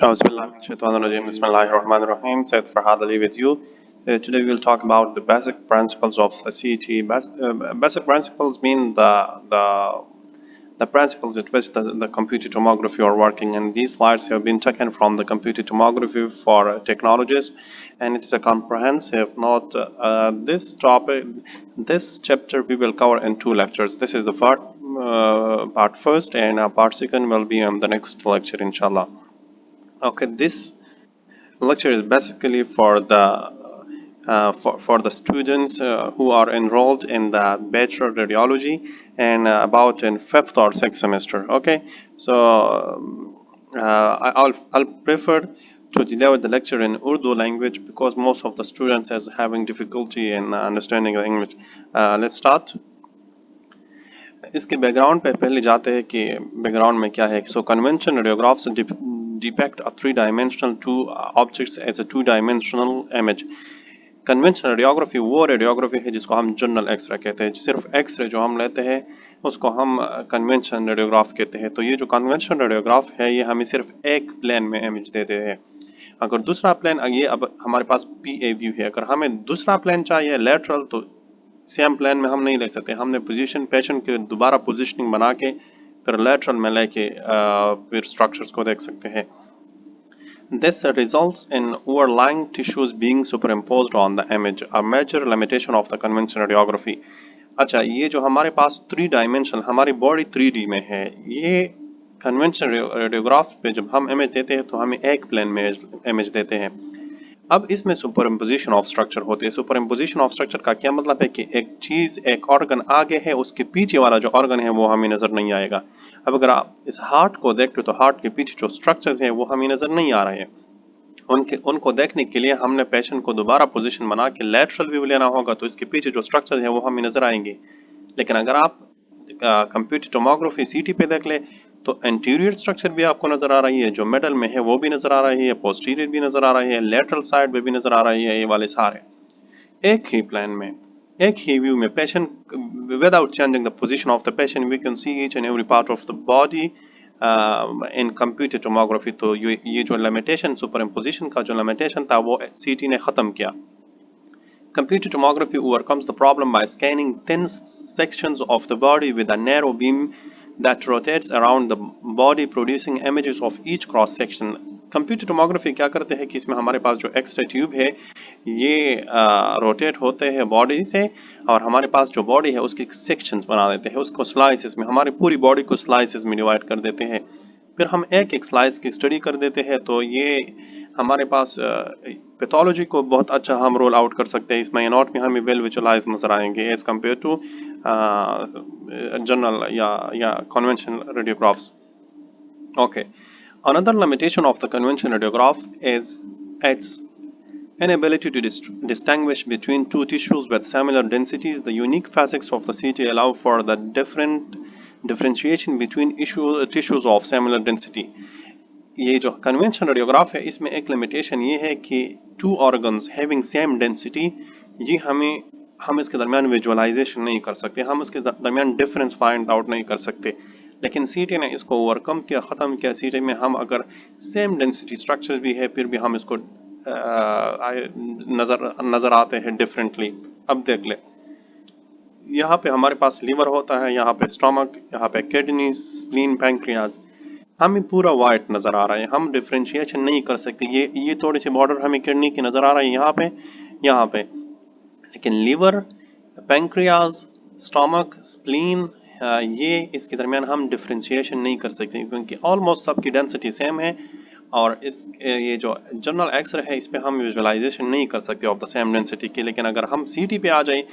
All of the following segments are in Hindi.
Auzubillahi Bismillahirrahmanirrahim. Said Farhad Ali with you. Today we will talk about the basic principles of the CT. Basic principles mean the principles at which the computed tomography are working, and these slides have been taken from the computed tomography for technologists, and it is a comprehensive note. This chapter we will cover in two lectures. This is the part first, and part second will be on the next lecture, inshallah. Okay, this lecture is basically for the students who are enrolled in the Bachelor Radiology and about in 5th or 6th semester. Okay, so I'll prefer to deliver the lecture in Urdu language because most of the students is having difficulty in understanding the English. Let's start. इसके बैकग्राउंड पे पहले जाते हैं कि बैकग्राउंड में क्या है. So convention radiographs depict a three-dimensional two objects as a two-dimensional image. Conventional radiography वो रेडियोग्राफी है जिसको हम जनरल एक्सरे कहते हैं. सिर्फ एक्सरे जो हम लेते हैं उसको हम कन्वेंशन रेडियोग्राफ कहते हैं. तो ये जो कन्वेंशनल रेडियोग्राफ है ये हमें सिर्फ एक प्लेन में इमेज देते हैं. अगर दूसरा प्लेन, ये अब हमारे पास PA व्यू है, अगर हमें दूसरा प्लेन चाहिए लेटरल तो सेम प्लेन में हम नहीं ले सकते. हमने पोजीशन पेशेंट के दोबारा पोजीशनिंग बना के फिर लेटरल में लेके फिर स्ट्रक्चर्स को देख सकते हैं. This results in overlying tissues being superimposed on the image, a major limitation of the conventional radiography. अच्छा, ये जो हमारे पास 3 डायमेंशन, हमारी बॉडी 3D में है, ये कन्वेंशनल रेडियोग्राफ पे जब हम इमेज देते हैं तो हमें एक प्लेन में इमेज देते हैं. अब इसमें सुपर इम्पोजिशन ऑफ स्ट्रक्चर होते हैं. सुपर इम्पोजिशन ऑफ स्ट्रक्चर का क्या मतलब है कि एक चीज़, एक ऑर्गन आगे है, उसके पीछे वाला जो ऑर्गन है वो हमें नज़र नहीं आएगा. अब अगर आप इस हार्ट को देखते हो तो हार्ट के पीछे जो स्ट्रक्चर्स हैं वो हमें नज़र नहीं आ रहे हैं. उनको देखने के लिए हमने पेशेंट को दोबारा पोजीशन बना के लेटरल व्यू लेना होगा, तो इसके पीछे जो स्ट्रक्चर है वो हमें नज़र आएंगे. लेकिन अगर आप कंप्यूटर टोमोग्राफी CT पे देख ले तो एंटीरियर स्ट्रक्चर भी आपको नजर आ रही है, जो मिडल में है वो भी नजर आ रही है, पोस्टीरियर भी नजर आ रही है, लेटरल साइड में भी नजर आ रही है. ये वाले सारे एक ही प्लान में, एक ही व्यू में patient without changing the position of the patient we can see each and every part of the body in computer tomography. तो ये जो लिमिटेशन, सुपर इम्पोजिशन का जो लिमिटेशन था वो CT ने खत्म किया. Computer tomography overcomes the problem by scanning thin sections of the body with a narrow beam that rotates around the body, producing images of each cross section. Computer tomography क्या करते हैं कि इसमें हमारे पास जो एक्सरे ट्यूब है ये रोटेट होते हैं बॉडी से, और हमारे पास जो बॉडी है उसकी सेक्शंस बना देते हैं, उसको स्लाइसेस में, हमारी पूरी बॉडी को स्लाइसेस में डिवाइड कर देते हैं. फिर हम एक एक स्लाइस की स्टडी कर देते हैं. तो ये हमारे पास पैथोलॉजी को बहुत अच्छा हम रोल आउट कर सकते हैं. इसमें एनाटॉमी हमें वेल विजुअलाइज नजर आएंगे एज कम्पेयर टू जनरल या conventional radiographs. Okay, another limitation of the conventional radiograph is its inability to distinguish between two tissues with similar densities. The unique physics of the CT allow for the differentiation between tissues of similar density. ये जो कन्वेंशनल रेडियोग्राफ है इसमें एक लिमिटेशन ये है कि two organs having same density, ये हम इसके दरमियान विजुअलाइजेशन नहीं कर सकते, हम उसके दरमियान डिफरेंस फाइंड आउट नहीं कर सकते. लेकिन CT ने इसको ओवरकम किया, ख़त्म किया. CT में हम अगर सेम डेंसिटी स्ट्रक्चर भी है फिर भी हम इसको नज़र आते हैं डिफरेंटली. अब देख ले, यहाँ पे हमारे पास लीवर होता है, यहाँ पे स्टमक, यहाँ पे किडनी, स्प्लीन, पैंक्रियाज, हमें पूरा वाइट नज़र आ रहा है, हम डिफ्रेंशिएशन नहीं कर सकते. ये थोड़ी सी बॉर्डर हमें किडनी की नज़र आ रहा है यहाँ पे, लेकिन लीवर, पैंक्रियाज, स्टमक, स्प्लीन, ये इसके दरमियान हम डिफ्रेंशिएशन नहीं कर सकते क्योंकि ऑलमोस्ट सबकी डेंसिटी सेम है. और ये जो जनरल एक्सरे है इस पर हम विजुअलाइजेशन नहीं कर सकते ऑफ द सेम डेंसिटी की. लेकिन अगर हम CT पे आ जाए,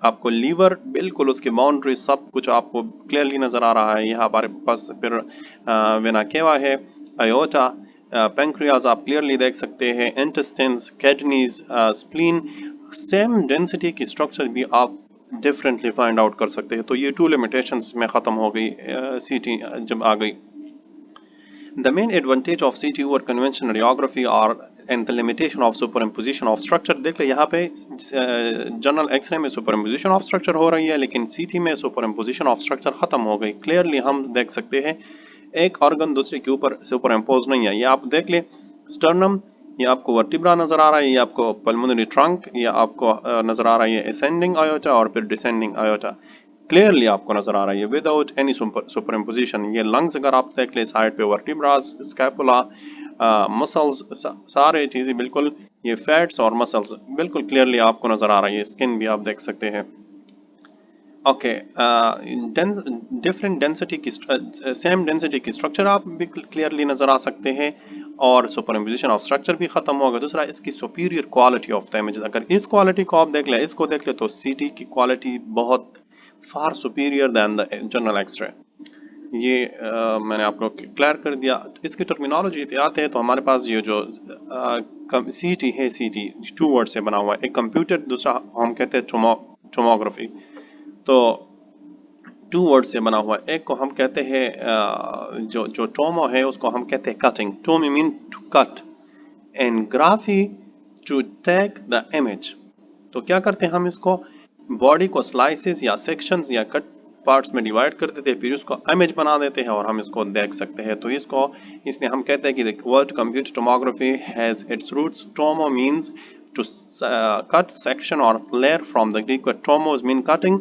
आपको लीवर बिल्कुल उसकी बाउंड्री सब कुछ आपको क्लियरली नज़र आ रहा है. यहाँ हमारे पास फिर वेना केवा है, आयोटा, पैंक्रियाज आप क्लियरली देख सकते हैं, intestines, kidneys, spleen, same density की स्ट्रक्चर भी आप डिफरेंटली फाइंड आउट कर सकते हैं. तो ये 2 लिमिटेशंस में ख़त्म हो गई CT जब आ गई. The main advantage of CT over conventional radiography are in the limitation of superimposition of structure. देख ले यहाँ पे जनरल एक्सरे में superimposition of structure हो रही है, लेकिन CT में superimposition of structure ख़त्म हो गई. क्लियरली हम देख सकते हैं एक ऑर्गन दूसरे के ऊपर सुपर इम्पोज नहीं है। ये आप देख लें, स्टर्नम, ये आपको वर्टिब्रा नजर आ रहा है, ये आपको पल्मोनरी ट्रंक, ये आपको नजर आ रहा है ये असेंडिंग आयोटा और फिर डिसेंडिंग आयोटा, क्लियरली आपको नजर आ रहा है विदाउट एनी सुपर इम्पोजिशन। ये लंग्स अगर आप देख ले साइड पे वर्टिब्रास, स्कैपुला, मसल्स, सारे चीजें बिल्कुल, ये फैट्स और मसल्स बिल्कुल क्लियरली आपको नजर आ रहा है। ये स्किन भी आप देख सकते हैं। ओके, डिफरेंट डेंसिटी की सेम डेंसिटी की स्ट्रक्चर आप भी क्लियरली नजर आ सकते हैं और सुपर इम्पोजिशन ऑफ स्ट्रक्चर भी खत्म होगा। दूसरा, इसकी superior quality of the images, अगर इस क्वालिटी को आप देख ले, इसको देख ले, तो सीटी की क्वालिटी बहुत far superior than the general X ray. ये मैंने आप लोग क्लियर कर दिया। इसकी टर्मिनोलॉजी आते हैं तो हमारे पास ये जो सीटी है, सीटी 2 वर्ड से बना हुआ है, एक कंप्यूटर, दूसरा हम कहते हैं टोमोग्राफी। तो 2 वर्ड से बना हुआ है। एक को हम कहते हैं जो टोमो है उसको हम कहते हैं cutting, tomy mean to cut, and graphy to take the image. तो क्या करते हैं हम, इसको बॉडी को स्लाइसेस या सेक्शंस या कट पार्ट्स में डिवाइड कर देते हैं, फिर उसको इमेज बना देते हैं और हम इसको देख सकते हैं। तो इसको इसलिए हम कहते हैं कि the word computer tomography has its roots, tomo means to cut section or layer from the Greek word tomos mean cutting.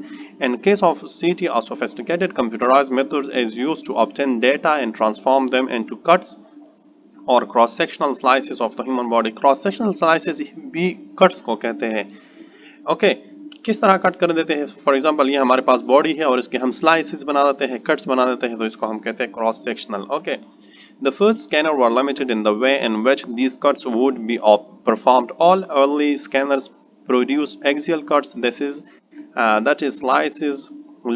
In case of CT, a sophisticated computerized method is used to obtain data and transform them into cuts or cross-sectional slices of the human body. Cross-sectional slices भी cuts को कहते हैं। ओके, किस तरह कट कर देते हैं? फॉर एग्जांपल ये हमारे पास बॉडी है और इसके हम स्लाइसेस बना देते हैं, कट्स बना देते हैं, तो इसको हम कहते हैं cross sectional. Okay, the first scanner were limited in the way in which these cuts would be performed. All early scanners produced axial cuts. That is slices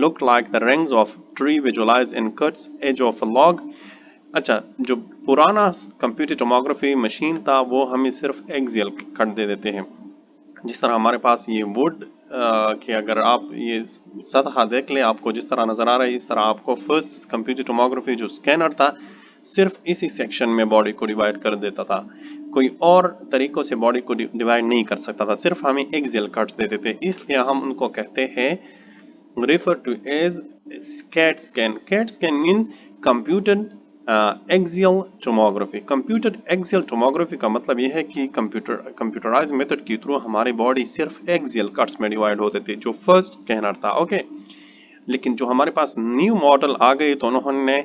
looked like the rings of tree visualized in cuts edge of a log. अच्छा, जो पुराना कंप्यूटर टोमोग्राफी मशीन था वो हमें सिर्फ एक्सियल कट दे देते हैं। जिस तरह हमारे पास ये वुड कि अगर आप ये सतह देख लें, आपको जिस तरह नजर आ रहा है, इस तरह आपको फर्स्ट कंप्यूटर टोमोग्राफी जो स्कैनर था सिर्फ इसी सेक्शन में बॉडी को डिवाइड कर देता था, कोई और तरीकों से बॉडी को डिवाइड नहीं कर सकता था, सिर्फ हमें एक्सियल कट्स देते थे। इसलिए हम उनको कहते हैं, refer to as cat scan. Cat scan mean computer axial tomography. Computer axial tomography का मतलब यह है कि कंप्यूटराइज मेथड के थ्रू हमारी बॉडी सिर्फ एक्सियल कट्स में डिवाइड होते थे, जो फर्स्ट स्कैनर था। ओके, लेकिन जो हमारे पास न्यू मॉडल आ गए तो उन्होंने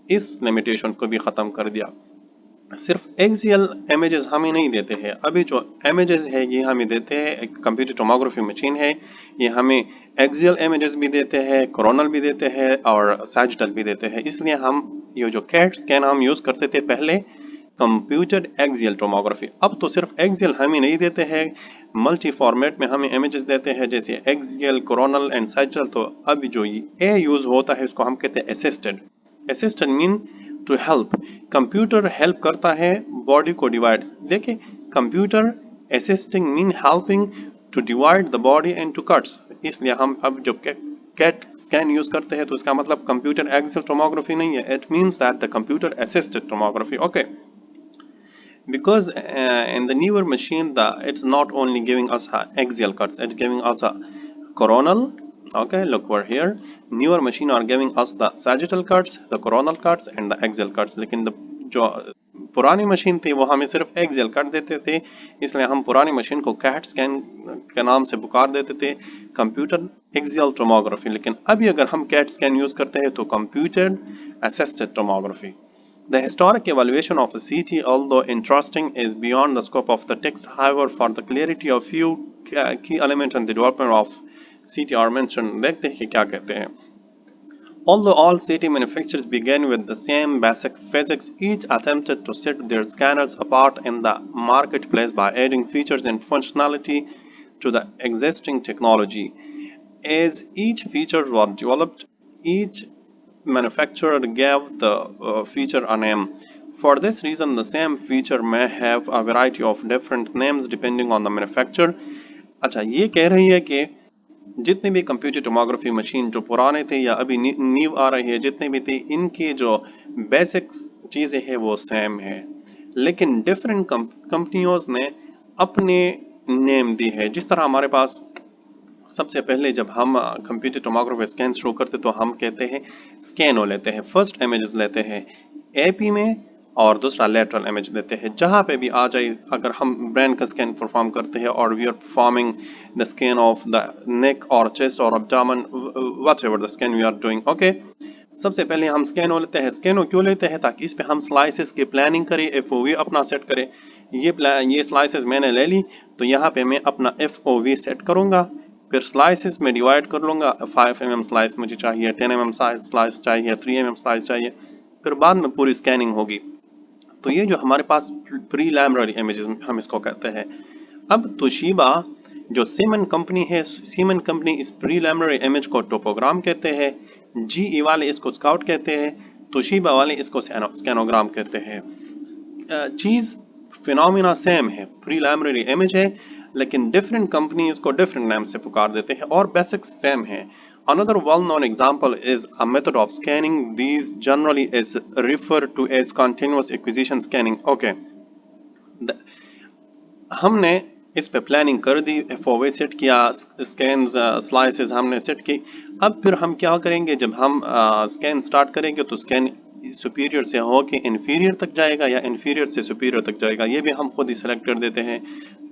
इस लिमिटेशन को भी खत्म कर दिया। सिर्फ एक्सियल इमेजेस हमें नहीं देते हैं, अभी जो इमेजेस है ये हमें देते हैं, एक कंप्यूटर टोमोग्राफी मशीन है, ये हमें एक्सियल इमेजेस भी देते हैं, कोरोनल भी देते हैं और सैजिटल भी देते हैं। इसलिए हम ये जो कैट स्कैन हम यूज करते थे पहले कंप्यूटर एक्सियल टोमोग्राफी, अब तो सिर्फ एक्सियल हमें नहीं देते हैं, मल्टी फॉर्मेट में हमें इमेजेस देते हैं, जैसे एक्सियल, कोरोनल एंड सैजिटल। तो अभी जो ये यूज होता है इसको हम कहते हैं assisted. Assisted mean to help, computer help करता है बॉडी को डिवाइड। देखिए, computer assisting mean helping to divide the body into cuts. इसलिए हम अब जो कैट स्कैन यूज करते हैं तो इसका मतलब कंप्यूटर एक्सियल टोमोग्राफी नहीं है, it means that the computer assisted tomography. Okay, because in the newer machine it's not only giving us axial cuts, it's giving us a coronal. Okay, look over here, newer machine are giving us the sagittal cuts, the coronal cuts and the axial cuts. लेकिन जो पुरानी मशीन थी वो हमें सिर्फ एक्सियल कट देते थे, इसलिए हम पुरानी मशीन को कैट स्कैन के नाम से पुकार देते थे, कंप्यूटर एक्सियल टोमोग्राफी। लेकिन अभी अगर हम कैट स्कैन यूज करते हैं तो computer assisted tomography. The historic evaluation of a CT, although interesting, is beyond the scope of the text. However, for the clarity of few key elements in the development of CT are mentioned. देखते हैं कि क्या कहते हैं। Although all CT manufacturers began with the same basic physics, each attempted to set their scanners apart in the marketplace by adding features and functionality to the existing technology. As each feature was developed, each manufacturer gave the feature a name. For this reason, the same feature may have a variety of different names depending on the manufacturer. अच्छा, ये कह रही है कि जितने भी कंप्यूटर टोमोग्राफी मशीन जो पुराने थे या अभी न्यू आ रही है, जितने भी थे, इनकी जो बेसिक चीज़ें हैं वो सेम है, लेकिन डिफरेंट कंपनियों ने अपने नेम दी है। जिस तरह हमारे पास सबसे पहले जब हम कंप्यूटर टोमोग्राफी स्कैन शुरू करते तो हम कहते हैं स्कैनो लेते हैं, फर्स्ट इमेजेस लेते हैं एपी में और दूसरा लेटरल इमेज लेते हैं। जहाँ पे भी आ जाए, अगर हम ब्रेन का स्कैन परफॉर्म करते हैं और we are performing the scan of the neck और चेस्ट और abdomen, whatever the scan we are doing, okay. सबसे पहले हम स्कैनो लेते हैं। स्कैनो क्यों लेते हैं? ताकि इस पे हम स्लाइसेस की प्लानिंग करें, एफओवी अपना सेट करें। ये स्लाइसेस मैंने ले ली तो यहाँ पे मैं अपना एफओवी सेट करूँगा, फिर स्लाइसेस में डिवाइड कर लूँगा। 5 mm स्लाइस मुझे चाहिए, 10 mm स्लाइस चाहिए, 3 mm स्लाइस चाहिए, फिर बाद में पूरी स्कैनिंग होगी। तो ये जो हमारे पास प्रीलिमिनरी इमेजेस हम इसको कहते हैं। अब तोशिबा जो सीमेन कंपनी है, सीमेन कंपनी इस प्रीलिमिनरी इमेज को टोपोग्राम कहते हैं, जीई वाले इसको स्काउट कहते हैं, तोशिबा वाले इसको स्कैनोग्राम कहते हैं। चीज़ फिनोमिना सेम है, प्रीलिमिनरी इमेज है, लेकिन डिफरेंट कंपनी इसको डिफरेंट नाम से पुकार देते हैं और बेसिक्स सेम है। Another well-known example is a method of scanning. These generally is referred to as continuous acquisition scanning. Okay. हमने इस पे प्लानिंग कर दी, एफओवी सेट किया, स्कैन्स स्लाइसेस हमने सेट की। अब फिर हम क्या करेंगे, जब हम स्कैन स्टार्ट करेंगे तो स्कैन सुपीरियर से होके इन्फीरियर तक जाएगा या इन्फीरियर से सुपीरियर तक जाएगा, ये भी हम खुद ही सेलेक्ट कर देते हैं,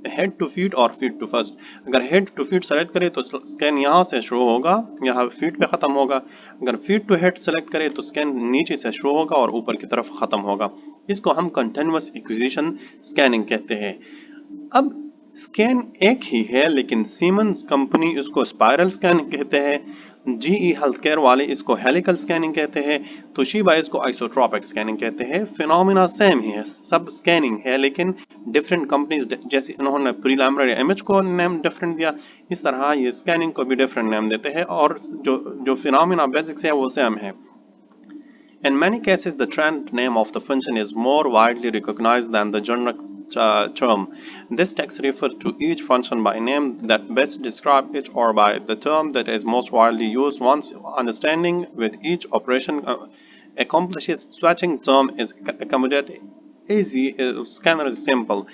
हेड टू फीट और फीट टू फर्स्ट। अगर हेड टू फीट सेलेक्ट करें तो स्कैन यहाँ से शुरू होगा, यहाँ फीट पे ख़त्म होगा। अगर फीट टू हेड सेलेक्ट करें तो स्कैन नीचे से शुरू होगा और ऊपर की तरफ ख़त्म होगा। इसको हम कंटिन्यूअस एक्विजिशन स्कैनिंग कहते हैं। अब स्कैन एक ही है, लेकिन सीमेंस कंपनी इसको स्पाइरल स्कैनिंग कहते हैं, जीई हेल्थ केयर वाले इसको हेलिकल स्कैनिंग कहते हैं, तोशिबा इसको आइसोट्रोपिक स्कैनिंग कहते हैं। फिनोमिना सेम ही है, सब स्कैनिंग है, लेकिन डिफरेंट कंपनीज, जैसे इन्होंने प्रीलिमिनरी इमेज को नेम डिफरेंट दिया, इस तरह ये स्कैनिंग को भी डिफरेंट नेम देते हैं और जो फिनोमिना बेसिक्स है वो सेम है। In many cases, the trend name of the function is more widely recognized than the generic term. This text refers to each function by name that best describes it or by the term that is most widely used. Once understanding with each operation accomplishes, switching term is accommodated easy. Scanner is simple.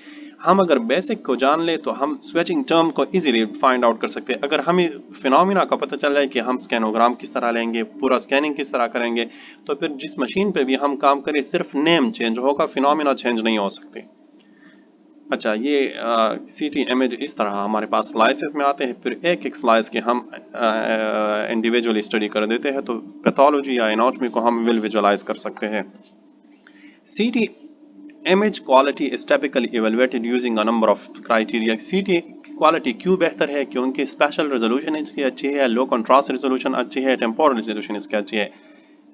हम अगर बेसिक को जान ले तो हम स्विचिंग टर्म को इजीली फाइंड आउट कर सकते हैं। अगर हमें फिनोमिना का पता चल जाए कि हम स्कैनोग्राम किस तरह लेंगे, पूरा स्कैनिंग किस तरह करेंगे, तो फिर जिस मशीन पे भी हम काम करें सिर्फ नेम चेंज होगा, फिनोमिना चेंज नहीं हो सकते। अच्छा, ये सीटी इमेज इस तरह हमारे पास स्लाइसेस में आते हैं, फिर एक एक स्लाइस के हम इंडिविजुअली स्टडी कर देते हैं, तो पैथोलॉजी या एनाटॉमी को हम विजुअलाइज कर सकते हैं। सीटी image quality is typically evaluated using a number of criteria. CT quality क्यों बेहतर है? क्योंकि स्पेशल रेजोल्यूशन इसकी अच्छी है, लो कंट्रास्ट रेजोल्यूशन अच्छी है, टेम्पोरल रेजोल्यूशन इसकी अच्छी है।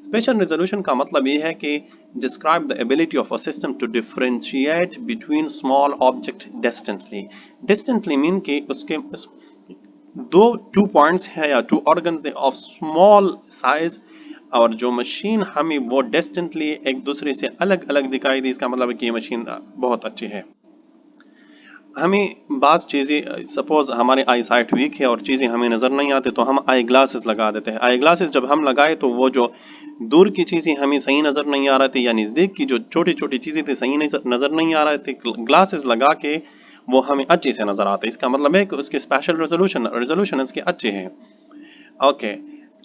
स्पेशल रेजोल्यूशन का मतलब ये है कि describe the ability of a system to differentiate between small object distantly. Distantly mean कि उसके टू पॉइंट्स है या two organs of small size, और जो मशीन हमें वो डिस्टेंटली एक दूसरे से अलग अलग दिखाई दी, इसका मतलब है कि ये मशीन बहुत अच्छी है। हमें बाज़ चीज़ें, सपोज हमारे आई साइट वीक है और चीज़ें हमें नज़र नहीं आती तो हम आई ग्लासेस लगा देते हैं। आई ग्लासेस जब हम लगाए तो वो जो दूर की चीज़ें हमें सही नज़र नहीं आ रही थी या नज़दीक की जो छोटी छोटी चीज़ें थी सही नज़र नहीं आ रही थी, ग्लासेस लगा के वो हमें अच्छे से नज़र आते। इसका मतलब है कि उसके स्पेशल रेजोल्यूशन इसके अच्छे हैं। ओके,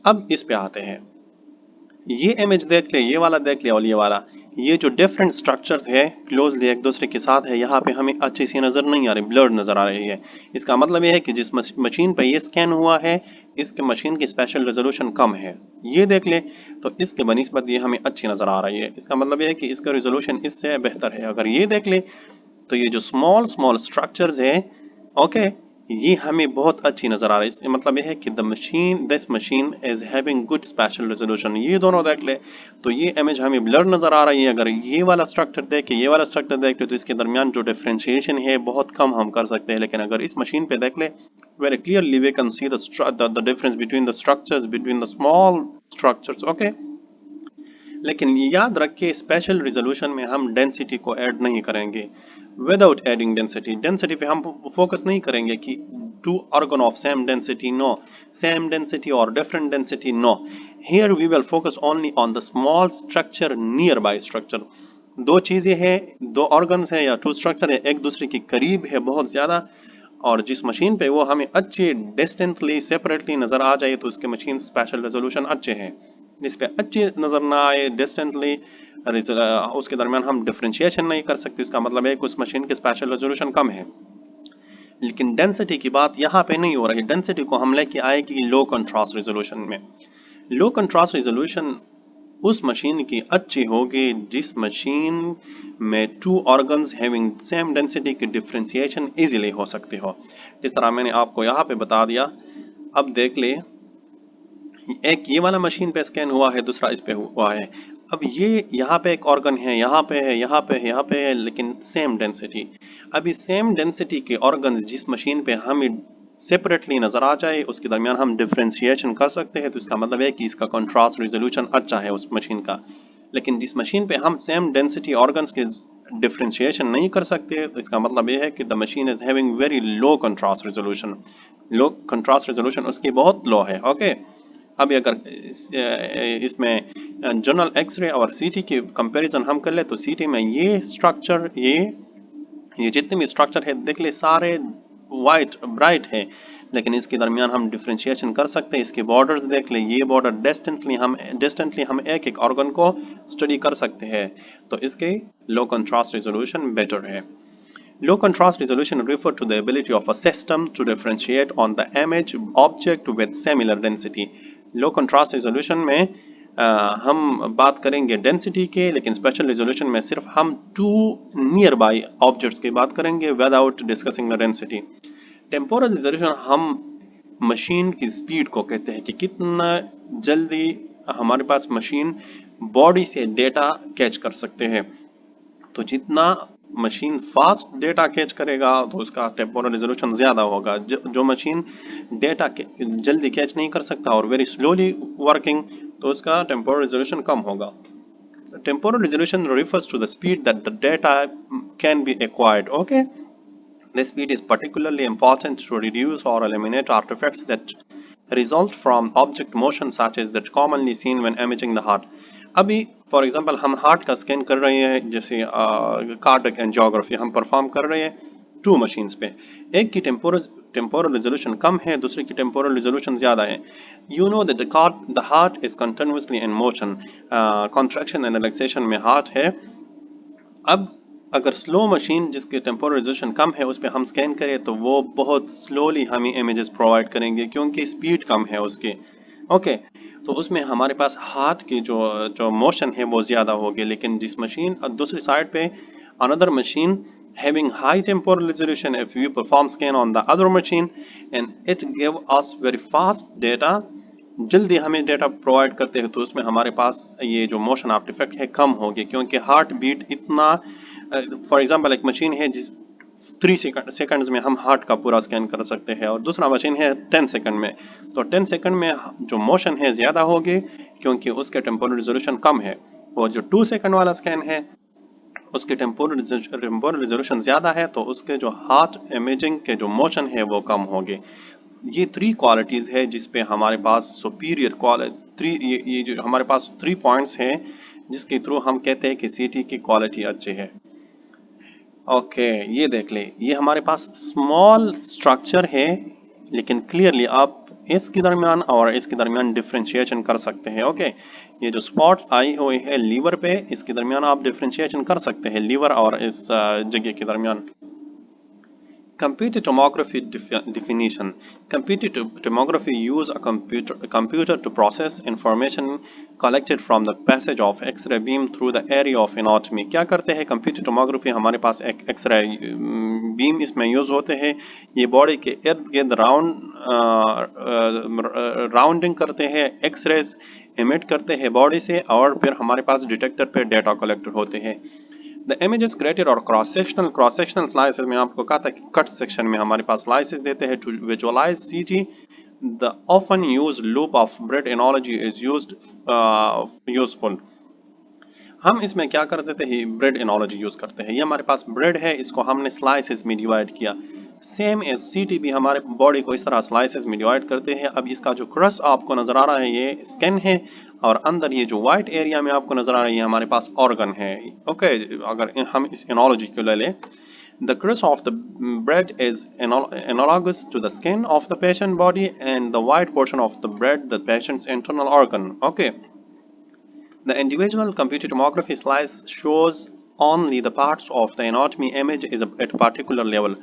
अब इस पे आते हैं। ये इमेज देख ले, ये वाला देख ले और ये वाला, ये जो डिफरेंट स्ट्रक्चर है क्लोजली एक दूसरे के साथ है, यहाँ पे हमें अच्छी सी नज़र नहीं आ रही, ब्लर्ड नज़र आ रही है। इसका मतलब ये है कि जिस मशीन पे ये स्कैन हुआ है इसके मशीन की स्पेशल रेजोल्यूशन कम है। ये देख ले तो इसके बनिस्बत ये हमें अच्छी नज़र आ रही है, इसका मतलब ये है कि इसका रेजोल्यूशन इससे बेहतर है। अगर ये देख ले तो ये जो स्मॉल स्मॉल स्ट्रक्चर्स है, ओके, ये हमें बहुत अच्छी नजर आ रही है। इसका मतलब यह है कि this machine is having good special resolution. ये दोनों देख ले तो ये इमेज हमें ब्लर नजर आ रही है। अगर ये वाला स्ट्रक्चर देखे, ये वाला स्ट्रक्चर देख ले तो इसके दरमियान जो डिफरेंशिएशन है बहुत कम हम कर सकते हैं। लेकिन अगर इस मशीन पे देख ले, very clearly we can see the difference between the structures, between the small structures, okay. लेकिन याद रखिए स्पेशल रेजोल्यूशन में हम डेंसिटी को ऐड नहीं करेंगे। विदाउट एडिंग डेंसिटी पे हम फोकस नहीं करेंगे कि two organ of same density, no, same density और different density, no. Here we will focus only on the small structure near by structure. दो चीजें हैं, दो ऑर्गन्स हैं या टू स्ट्रक्चर है एक दूसरे के करीब है बहुत ज्यादा, और जिस मशीन पे वो हमें अच्छे डिस्टेंटली सेपरेटली नज़र आ जाए तो उसके मशीन स्पेशल रेजोल्यूशन अच्छे हैं। जिस पे अच्छे नज़र ना आए डिस्टेंटली उसके दरमियान हम डिफ्रेंशिएशन नहीं कर सकते, इसका मतलब है कि उस मशीन की स्पेशल रेजोल्यूशन कम है। लेकिन डेंसिटी की बात यहाँ पे नहीं हो रही, डेंसिटी को हम लेके आएगी लो कंट्रास्ट रेजोल्यूशन में। लो कंट्रास्ट रेजोल्यूशन उस मशीन की अच्छी होगी जिस मशीन में two organs having same density की डिफ्रेंशिएशन इजीली हो सकती हो। जिस तरह मैंने आपको यहाँ पे बता दिया, अब देख ले, एक ये वाला मशीन पे स्कैन हुआ है, दूसरा इस पे हुआ है। अब ये यहाँ पे एक ऑर्गन है, यहाँ पे है, यहाँ पे है, यहाँ पे है, लेकिन सेम डेंसिटी। अभी सेम डेंसिटी के ऑर्गन्स जिस मशीन पे हमें सेपरेटली नजर आ जाए उसके दरमियान हम डिफ्रेंशिएशन कर सकते हैं, तो इसका मतलब है कि इसका कंट्रास्ट रेजोल्यूशन अच्छा है उस मशीन का। लेकिन जिस मशीन पे हम सेम डेंसिटी ऑर्गन्स के डिफ्रेंशिएशन नहीं कर सकते, तो इसका मतलब ये है कि the machine is having very low contrast resolution. Low contrast resolution उसकी बहुत लो है। ओके, अभी अगर इसमें जनरल एक्सरे और सीटी की कंपैरिजन हम कर ले तो सीटी में ये स्ट्रक्चर, ये जितने भी स्ट्रक्चर है देख ले सारे वाइट ब्राइट है, लेकिन इसके दरमियान हम डिफ्रेंशिएशन कर सकते हैं। इसके बॉर्डर्स देख ले, ये बॉर्डर डिस्टेंटली हम एक एक ऑर्गन को स्टडी कर सकते हैं, तो इसके लो कंट्रास्ट रेजोल्यूशन बेटर है। Low contrast resolution refer to the ability of a system to differentiate on the image object with similar density. Low contrast resolution में हम बात करेंगे डेंसिटी के, लेकिन स्पेशल रेजोल्यूशन में सिर्फ हम टू नियर बाई ऑब्जेक्ट्स की बात करेंगे without discussing the density. Temporal resolution हम मशीन की स्पीड को कहते हैं कि कितना जल्दी हमारे पास मशीन बॉडी से डेटा कैच कर सकते हैं। तो जितना मशीन फास्ट डेटा कैच करेगा तो उसका टेम्पोरल रेजोल्यूशन ज़्यादा होगा। जो मशीन डेटा जल्दी कैच नहीं कर सकता और वेरी स्लोली वर्किंग, तो उसका टेम्पोरल रेजोल्यूशन कम होगा। Temporal resolution refers to the speed that the data can be acquired. Okay, this speed is particularly important to reduce or eliminate artifacts that result from object motion such as that commonly seen when imaging the heart. अभी फॉर एग्जांपल हम हार्ट का स्कैन कर रहे हैं, जैसे कार्डियक एंजियोग्राफी हम परफॉर्म कर रहे हैं टू मशीन्स पे। एक की टेम्पोरल रेजोल्यूशन कम है, दूसरे की टेम्पोरल रेजोल्यूशन ज़्यादा है। You know that the heart is continuously in motion, contraction and relaxation में हार्ट है। अब अगर स्लो मशीन जिसके टेम्पोरल रेजोल्यूशन कम है उस पर हम स्कैन करें तो वो बहुत स्लोली हमें इमेजेस प्रोवाइड करेंगे क्योंकि स्पीड कम है उसकी। ओके, तो उसमें हमारे पास हार्ट की जो मोशन है वो ज़्यादा होगी। लेकिन जिस मशीन दूसरी साइड पे another machine having high temporal resolution, if we perform scan on the other machine and it give us very fast data, जल्दी हमें डेटा प्रोवाइड करते हैं, तो उसमें हमारे पास ये जो मोशन आर्टिफैक्ट है कम होगी क्योंकि हार्ट बीट इतना, फॉर एग्जांपल एक मशीन है जिस 3 सेकंड्स में हम हार्ट का पूरा स्कैन कर सकते हैं और दूसरा मशीन है 10 सेकंड में, तो 10 सेकंड में जो मोशन है ज़्यादा होगी क्योंकि उसके टेम्पोरल रिजोल्यूशन कम है। और जो 2 सेकंड वाला स्कैन है उसके टेम्पोरल रिजोल्यूशन ज़्यादा है, तो उसके जो हार्ट इमेजिंग के जो मोशन है वो कम होगी। ये 3 क्वालिटीज़ है जिस पे हमारे पास सुपीरियर क्वालिटी, ये जो हमारे पास 3 पॉइंट्स हैं जिसके थ्रू हम कहते हैं कि सीटी की क्वालिटी अच्छी है। ओके, ये देख ले, ये हमारे पास स्मॉल स्ट्रक्चर है लेकिन क्लियरली आप इसके दरमियान और इसके दरमियान डिफ्रेंशिएशन कर सकते हैं। ओके, ये जो स्पॉट्स आई हुई है लीवर पे, इसके दरमियान आप डिफ्रेंशिएशन कर सकते हैं लीवर और इस जगह के दरमियान। Computed tomography definition. Computed tomography use a computer to process information collected from the passage of X-ray beam through the area of anatomy. क्या करते हैं computed tomography? हमारे पास एक X-ray beam इसमें यूज होते हैं, ये बॉडी के इर्द गिर्द राउंडिंग करते हैं, X-rays इमिट करते हैं बॉडी से और फिर हमारे पास डिटेक्टर पे डेटा कलेक्ट होते हैं। The images created or cross-sectional slices में आपको कहा था कि कट सेक्शन में हमारे पास slices देते हैं to visualize CT. The often used loop of bread analogy is useful. हम इसमें क्या कर देते हैं, ब्रेड एनोलॉजी यूज करते हैं। ये हमारे पास ब्रेड है, इसको हमने स्लाइसेस में डिवाइड किया। सेम एज सीटी भी हमारे बॉडी को इस तरह स्लाइसेस में डिवाइड करते हैं। अब इसका जो क्रस्ट आपको नजर आ रहा है ये स्किन है और अंदर ये जो व्हाइट एरिया में आपको नजर आ रहा है ये हमारे पास ऑर्गन है। ओके, अगर हम इस एनोलॉजी को ले लें The crust of the bread is analogous to the skin of the patient body, and the white portion of the bread the patient's internal organ. Okay. The individual computed tomography slice shows only the parts of the anatomy image is at a particular level.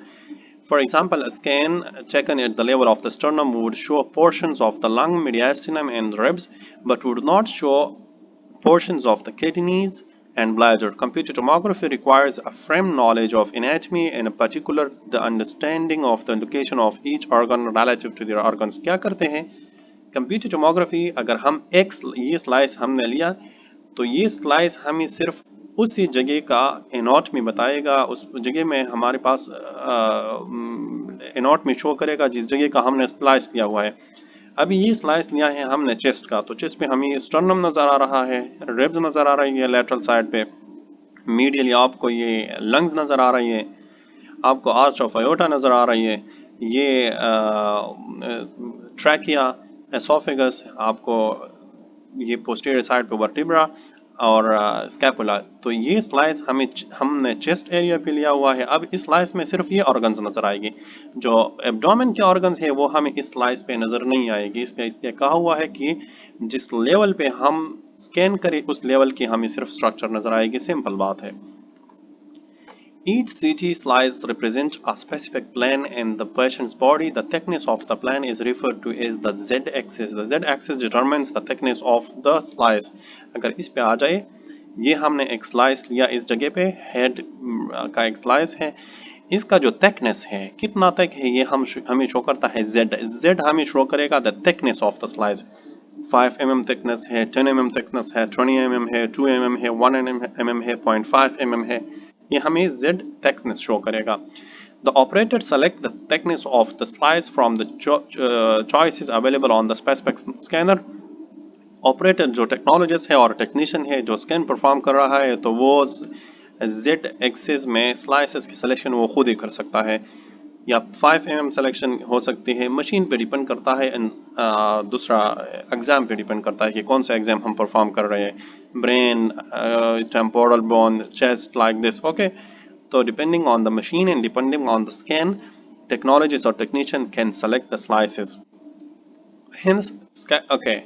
For example, a scan taken at the level of the sternum would show portions of the lung, mediastinum, and ribs, but would not show portions of the kidneys and bladder. Computed tomography requires a firm knowledge of anatomy, and in particular the understanding of the location of each organ relative to their organs. क्या करते हैं कंप्यूटर टोमोग्राफी, अगर हम एक ये स्लाइस हमने लिया तो ये स्लाइस हमें सिर्फ उसी जगह का एनाटॉमी बताएगा, उस जगह में हमारे पास एनाटॉमी शो करेगा जिस जगह का हमने स्लाइस लिया हुआ है। अभी ये स्लाइस लिया है हमने चेस्ट का, तो चेस्ट पे हमें स्टर्नम नज़र आ रहा है, रिब्स नज़र आ रही है लेटरल साइड पे, मीडियली आपको ये लंग्स नज़र आ रही है, आपको आर्च ऑफ आयोटा नज़र आ रही है, ये ट्रैकिया, एसोफेगस, आपको ये पोस्टीरियर साइड पे वर्टिब्रा और स्कैपुला। तो ये स्लाइस हमने चेस्ट एरिया पे लिया हुआ है। अब इस स्लाइस में सिर्फ ये ऑर्गन्स नजर आएगी, जो एब्डोमेन के ऑर्गन्स है वो हमें इस स्लाइस पे नजर नहीं आएगी। इसलिए कहा हुआ है कि जिस लेवल पे हम स्कैन करें उस लेवल की हमें सिर्फ स्ट्रक्चर नजर आएगी। सिंपल बात है। Each CT slice represents a specific plane in the patient's body. The thickness of the plane is referred to as the z-axis. The z-axis determines the thickness of the slice. अगर इस पे आ जाए, ये हमने एक स्लाइस लिया इस जगह पे, हेड का एक स्लाइस है, इसका जो थिकनेस है कितना तक है ये हमें शो करता है z। z हमें शो करेगा the thickness of the slice. 5 mm thickness है, 10 mm थिकनेस है, 20 mm है, 2 mm है, 1 mm है, 0.5 mm है, ये हमें Z thickness शो करेगा। The operator select the thickness of the slice from the choices available on the specific scanner. Operator जो टेक्नोलॉजिस्ट है और टेक्नीशियन है जो स्कैन परफॉर्म कर रहा है, तो वो Z एक्सिस में स्लाइसेस की सिलेक्शन वो खुद ही कर सकता है, या 5 mm सिलेक्शन हो सकती है, मशीन पे डिपेंड करता है, दूसरा एग्जाम पे डिपेंड करता है कि कौन सा एग्जाम हम परफॉर्म कर रहे हैं, brain, temporal bone, chest, like this. Okay, तो depending on the machine and depending on the scan, technologist और technician can select the slices. Hence, okay,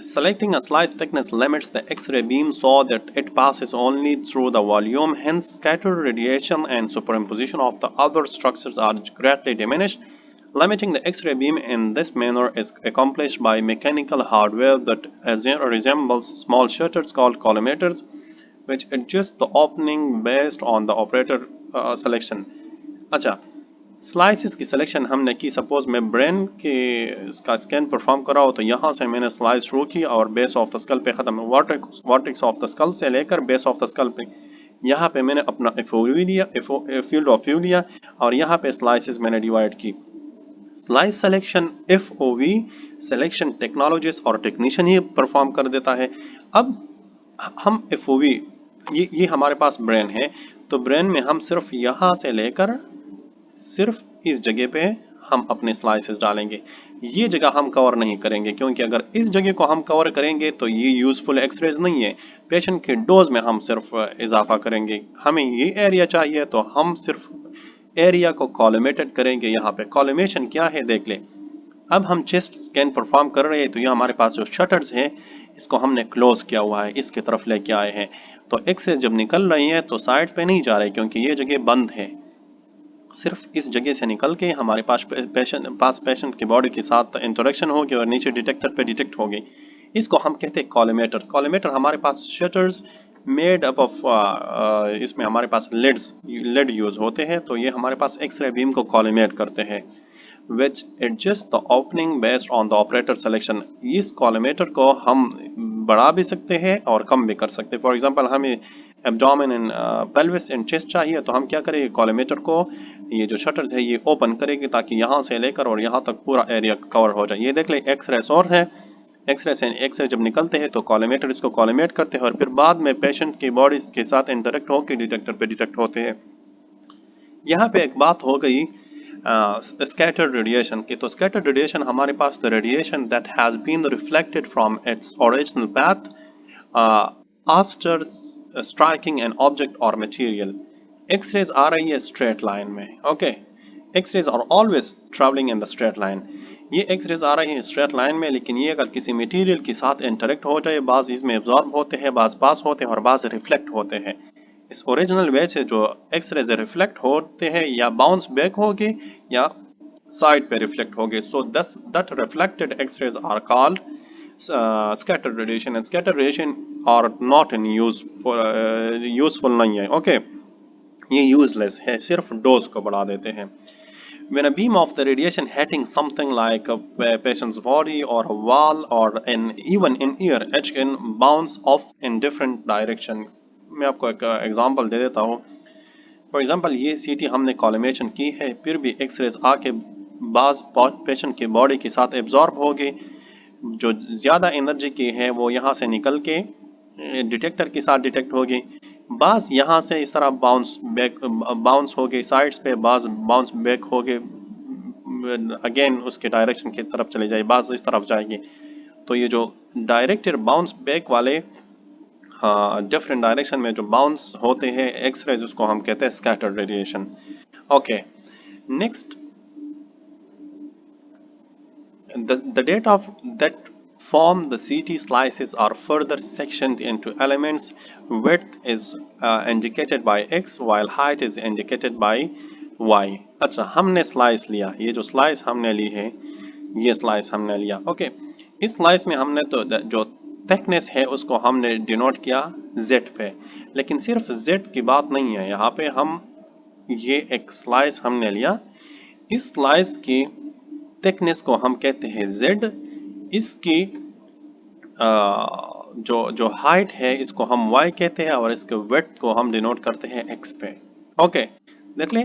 selecting a slice thickness limits the X-ray beam so that it passes only through the volume. Hence, scattered radiation and superimposition of the other structures are greatly diminished. Limiting the X-ray beam in this manner is accomplished by mechanical hardware that resembles small shutters called collimators, which adjust the opening based on the operator selection. अच्छा, स्लाइसिस की सिलेक्शन हमने की, सपोज मैं ब्रेन के इसका स्कैन परफॉर्म कर रहा हूँ, तो यहाँ से मैंने स्लाइस शुरू की और बेस ऑफ द स्कल पे ख़त्म, वर्टेक्स ऑफ द स्कल से लेकर बेस ऑफ द स्कल पे, यहाँ पे मैंने अपना फील्ड ऑफ व्यू लिया और यहाँ पे स्लाइसिस मैंने डिवाइड की। Slice selection FOV selection technologist और टेक्नीशियन ही परफॉर्म कर देता है। अब हम FOV, ये हमारे पास ब्रेन है, तो ब्रेन में हम सिर्फ यहाँ से लेकर सिर्फ इस जगह पे हम अपने स्लाइसेस डालेंगे, ये जगह हम कवर नहीं करेंगे, क्योंकि अगर इस जगह को हम कवर करेंगे तो ये यूजफुल एक्सरेज नहीं है। पेशेंट के डोज में हम सिर्फ इजाफा करेंगे, हमें ये एरिया चाहिए तो हम सिर्फ एरिया को कॉलिमेटेड करेंगे। यहाँ पे कॉलिमेशन क्या है देख ले। अब हम चेस्ट स्कैन परफॉर्म कर रहे हैं, तो ये हमारे पास जो शटर्स हैं इसको हमने क्लोज किया हुआ है, इसकी तरफ लेके आए हैं, तो एक्सरेज जब निकल रही है तो साइड पे नहीं जा रही क्योंकि ये जगह बंद है, सिर्फ इस जगह से निकल के हमारे पास पेशेंट की बॉडी के साथ इंटरेक्शन होगी और नीचे डिटेक्टर पे डिटेक्ट होगी। इसको हम कहते हैं कॉलिमेटर्स। कॉलिमेटर हमारे पास शटर्स मेड अप ऑफ, इसमें हमारे पास लेड यूज होते हैं, तो ये हमारे पास एक्सरे बीम को कॉलिमेट करते हैं, which adjust the opening based on the operator selection। इस कॉलिमेटर को हम बढ़ा भी सकते हैं और कम भी कर सकते हैं। फॉर एग्जांपल हमें abdomen and pelvis and chest चाहिए, तो हम क्या करेंगे, कॉलिमेटर को ये जो शटर्स है ये ओपन करेंगे ताकि यहाँ से लेकर और यहाँ तक पूरा एरिया कवर हो जाए। ये देख ले एक्सरे और है, एक्सरे जब निकलते हैं तो कॉलिमेटर इसको कॉलिमेट करते हैं और फिर बाद में पेशेंट की बॉडी के साथ इंटरेक्ट होकर डिटेक्टर पे डिटेक्ट होते हैं। यहाँ पे एक बात हो गई scattered radiation की, तो scattered radiation हमारे पास the radiation that has been reflected from its original path after striking an object or material। X-rays आ रही है स्ट्रेट लाइन में, okay. X-rays are always travelling in the straight line. ये एक्स-रेज आ रही है स्ट्रेट लाइन में, लेकिन ये अगर किसी मटेरियल के साथ इंटरेक्ट हो जाए, बाज इसमें एब्जॉर्ब होते हैं, बाज पास होते हैं और बाज रिफ्लेक्ट होते हैं। इस ओरिजिनल वे से जो एक्स-रेज रिफ्लेक्ट होते हैं या बाउंस बैक होगे या साइड पे रिफ्लेक्ट होगे, so that reflected X rays are called scattered radiation, and scattered radiation are not in use for useful नहीं है, ओके। ये यूजलेस है, सिर्फ डोज को बढ़ा देते हैं। When a beam of the radiation hitting something like a patient's body or a wall or even in ear, it can bounce off in different direction. मैं आपको एक एग्जांपल दे देता हूँ। फॉर एग्जांपल ये सीटी हमने कॉलिमेशन की है, फिर भी एक्सरेज आके बाज पेशेंट की बॉडी के साथ एब्जॉर्ब हो गए। जो ज़्यादा एनर्जी की है वो यहाँ से निकल के डिटेक्टर के साथ डिटेक्ट हो गई, बाज यहाँ से इस तरह बाउंस हो गई साइड्स पे, बाज बाउंस बैक हो गए अगेन उसके डायरेक्शन की तरफ चले जाए, बाज इस तरफ जाएगी। तो ये जो डायरेक्टेड बाउंस बैक वाले डिफरेंट डायरेक्शन में जो बाउंस होते हैं एक्सरेज, उसको हम कहते हैं scattered radiation, okay. Next, the data that form the CT slices are further sectioned into elements. Width is indicated by X while height is indicated by Y. अच्छा, हमने स्लाइस लिया, ये जो स्लाइस हमने ली है, ये स्लाइस हमने लिया, ओके। इस स्लाइस में हमने तो जो थिकनेस है उसको हमने डिनोट किया Z पे, लेकिन सिर्फ Z की बात नहीं है यहाँ पे। हम ये एक स्लाइस हमने लिया, इस स्लाइस की थिकनेस को हम कहते हैं Z, इसकी जो हाइट है इसको हम Y कहते हैं और इसके विड्थ को हम डिनोट करते हैं X पे, ओके। देख ले,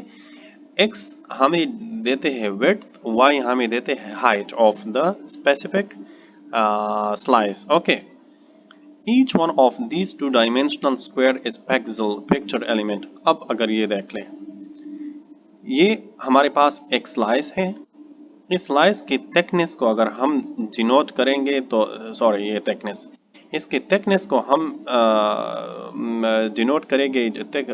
X हमें देते हैं विड्थ, Y हमें देते हैं height of the specific slice, okay. Each one of these two dimensional square is pixel element. अब अगर ये देख ले, ये हमारे पास एक स्लाइस है, इस स्लाइस की थिकनेस को अगर हम डिनोट करेंगे तो सॉरी, ये थिकनेस, इसकी थिकनेस को हम डिनोट करेंगे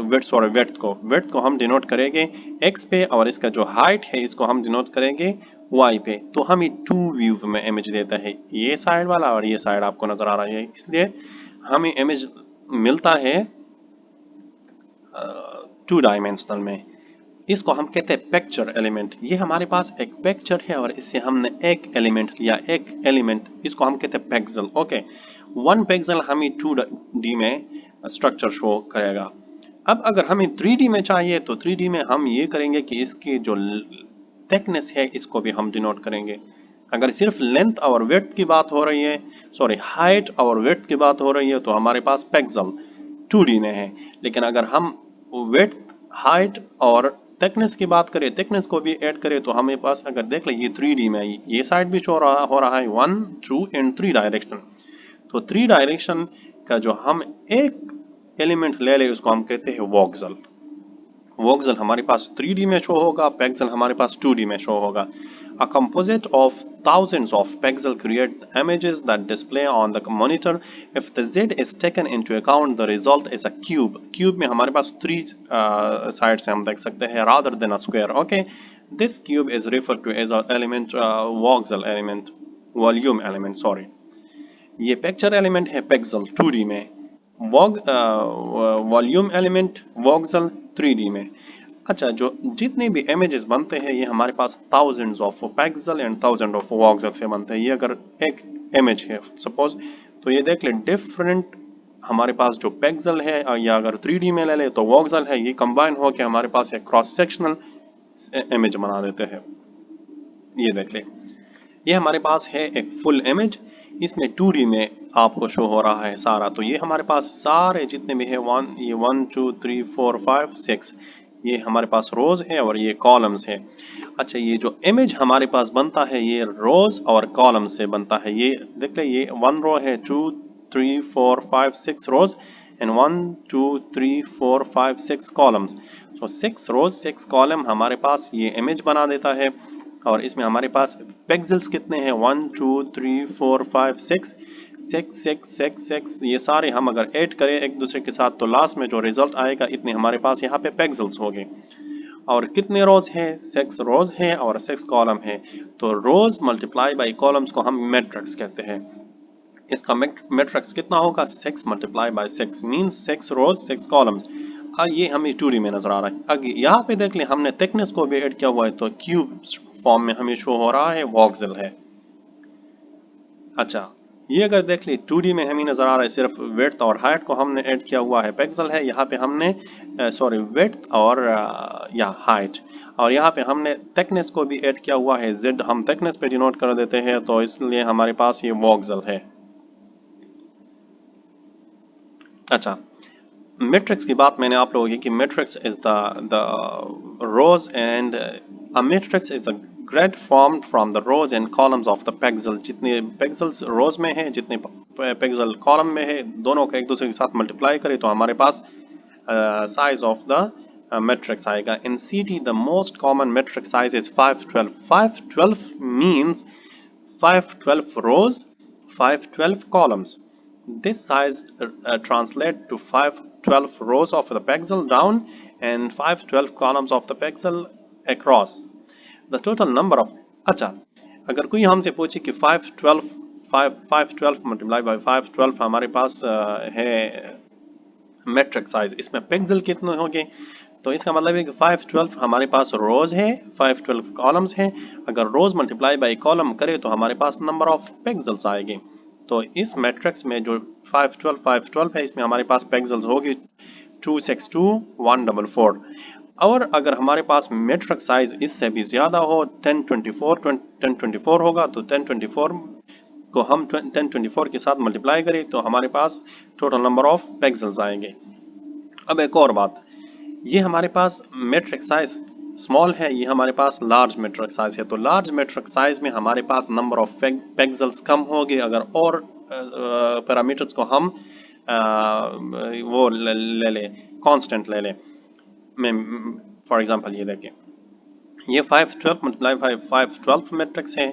विड्थ को हम डिनोट करेंगे x पे, और इसका जो हाइट है इसको हम डिनोट करेंगे y पे। तो हमें टू व्यू में इमेज देता है, ये साइड वाला और ये साइड आपको नजर आ रहा है, इसलिए हमें इमेज मिलता है टू डायमेंशनल में। इसको हम कहते हैं पिक्चर एलिमेंट। ये हमारे पास एक पिक्चर है और इससे हमने एक एलिमेंट लिया, एक एलिमेंट, इसको हम कहते हैं पिक्सल, ओके। वन पिक्सल हमें 2D में स्ट्रक्चर शो करेगा। अब अगर हमें 3D में चाहिए तो 3D में हम ये करेंगे कि इसकी जो थिकनेस है इसको भी हम डिनोट करेंगे। अगर सिर्फ लेंथ और विड्थ की बात हो रही है, सॉरी हाइट और विड्थ की बात हो रही है, तो हमारे पास पिक्सल 2D में है। लेकिन अगर हम विड्थ, हाइट और थिकनेस की बात करें, थिकनेस को भी ऐड करें, तो हमें पास अगर देख ले ये 3D में, ये साइड भी हो रहा है 1, 2 and 3 डायरेक्शन। तो 3 डायरेक्शन का जो हम एक एलिमेंट ले ले उसको हम कहते हैं वोक्सल। वोक्सल हमारे पास 3D में शो होगा, पिक्सल हमारे पास 2D में शो होगा। A composite of thousands of pixels create images that display on the monitor. If the Z is taken into account, the result is a cube. Cube में हमारे पास 3 sides हम देख सकते हैं rather than a square. Okay, this cube is referred to as an element, voxel element, volume element. Sorry, ये picture element है pixel 2D में, volume element voxel 3D में। अच्छा, जो जितने भी इमेजेस बनते हैं ये हमारे पास thousands of pixel and thousand of voxel से बनते हैं। ये अगर एक इमेज है सपोज, तो ये देख ले डिफरेंट हमारे पास जो पिक्सल है, या अगर 3D में ले ले तो वोक्सल है, ये कंबाइन होकर हमारे पास एक क्रॉस सेक्शनल इमेज बना देते हैं। ये देख ले, ये हमारे पास है एक फुल इमेज, इसमें 2D में आपको शो हो रहा है सारा। तो ये हमारे पास सारे जितने भी है 1 2 3 4 5 6, ये हमारे पास रोज है और ये कॉलम्स है। अच्छा, ये जो इमेज हमारे पास बनता है ये रोज और कॉलम्स से बनता है। ये देख ले, ये 1 रो है, 2 3 4 5 6 rows and 1 2 3 4 5 6 columns. So 6 rows 6 column हमारे पास ये इमेज बना देता है। और इसमें हमारे पास पिक्सेल्स कितने हैं, 1 2 3 4 5 6। 6 ये सारे हम अगर ऐड करें एक दूसरे के साथ तो लास्ट में जो रिजल्ट आएगा इतने हमारे पास यहाँ पे पिक्सेल्स होंगे। और कितने रोज हैं? 6 रोज हैं और 6 कॉलम है। तो रोज मल्टीप्लाई बाई कॉलम्स को हम मैट्रिक्स कहते हैं। इसका मैट्रिक्स कितना होगा? 6 multiply by 6 means 6 rows 6 columns. ये हमें 2D में नजर आ रहा है। अगर यहाँ पे देख लें हमने थिकनेस को भी ऐड किया हुआ है तो क्यूब फॉर्म में हमें शो हो रहा है, वोक्सेल है। अच्छा, ये अगर देख ली 2D में हमें नजर आ रहा है सिर्फ विड्थ और हाइट को हमने ऐड किया हुआ है, पिक्सल है। यहाँ पे हमने सॉरी विड्थ और या हाइट, और यहाँ पे हमने थिकनेस को भी ऐड किया हुआ है, z हम थिकनेस पे डिनोट कर देते हैं तो इसलिए हमारे पास ये वोक्सेल है। अच्छा, मैट्रिक्स की बात मैंने आप लोगों की कि matrix is the rows and a matrix is the grade formed from the rows and columns of the pixel. जितने पिक्सेल्स रोज में है, जितने पिक्सल कॉलम में है, दोनों को एक दूसरे के साथ मल्टीप्लाई करें तो हमारे पास साइज ऑफ द matrix आएगा। In CT the most common matrix size is 512. 512 means 512 rows, 512 columns. This size translates to 512 rows of the pixel down and 512 columns of the pixel across. The total number of अच्छा, अगर कोई हमसे पूछे कि 512 मल्टीप्लाई बाई 512 हमारे पास है मैट्रिक्स साइज, इसमें पिक्सल कितने होंगे, तो इसका मतलब है कि 512 हमारे पास रोज है, 512 कॉलम्स हैं। अगर रोज मल्टीप्लाई बाई कॉलम करें तो हमारे पास नंबर ऑफ पिक्सेल्स आएंगे। तो इस मैट्रिक्स में जो 512 है इसमें हमारे पास पिक्सेल्स होगी 262 144। और अगर हमारे पास मैट्रिक्स साइज इससे भी ज्यादा हो 1024 होगा तो 1024 को हम 1024 के साथ मल्टीप्लाई करें तो हमारे पास टोटल नंबर ऑफ पिक्सेल्स आएंगे। अब एक और बात, ये हमारे पास मैट्रिक्स साइज स्मॉल है, ये हमारे पास लार्ज मैट्रिक्स साइज है। तो लार्ज मैट्रिक्स साइज में हमारे पास नंबर ऑफ पिक्सेल्स कम होंगे अगर और पैरामीटर्स को हम वो ले लें, कांस्टेंट ले लें। मैं फॉर एग्जांपल ये देखें, ये 512 मल्टीप्लाई बाई 512 मैट्रिक्स है,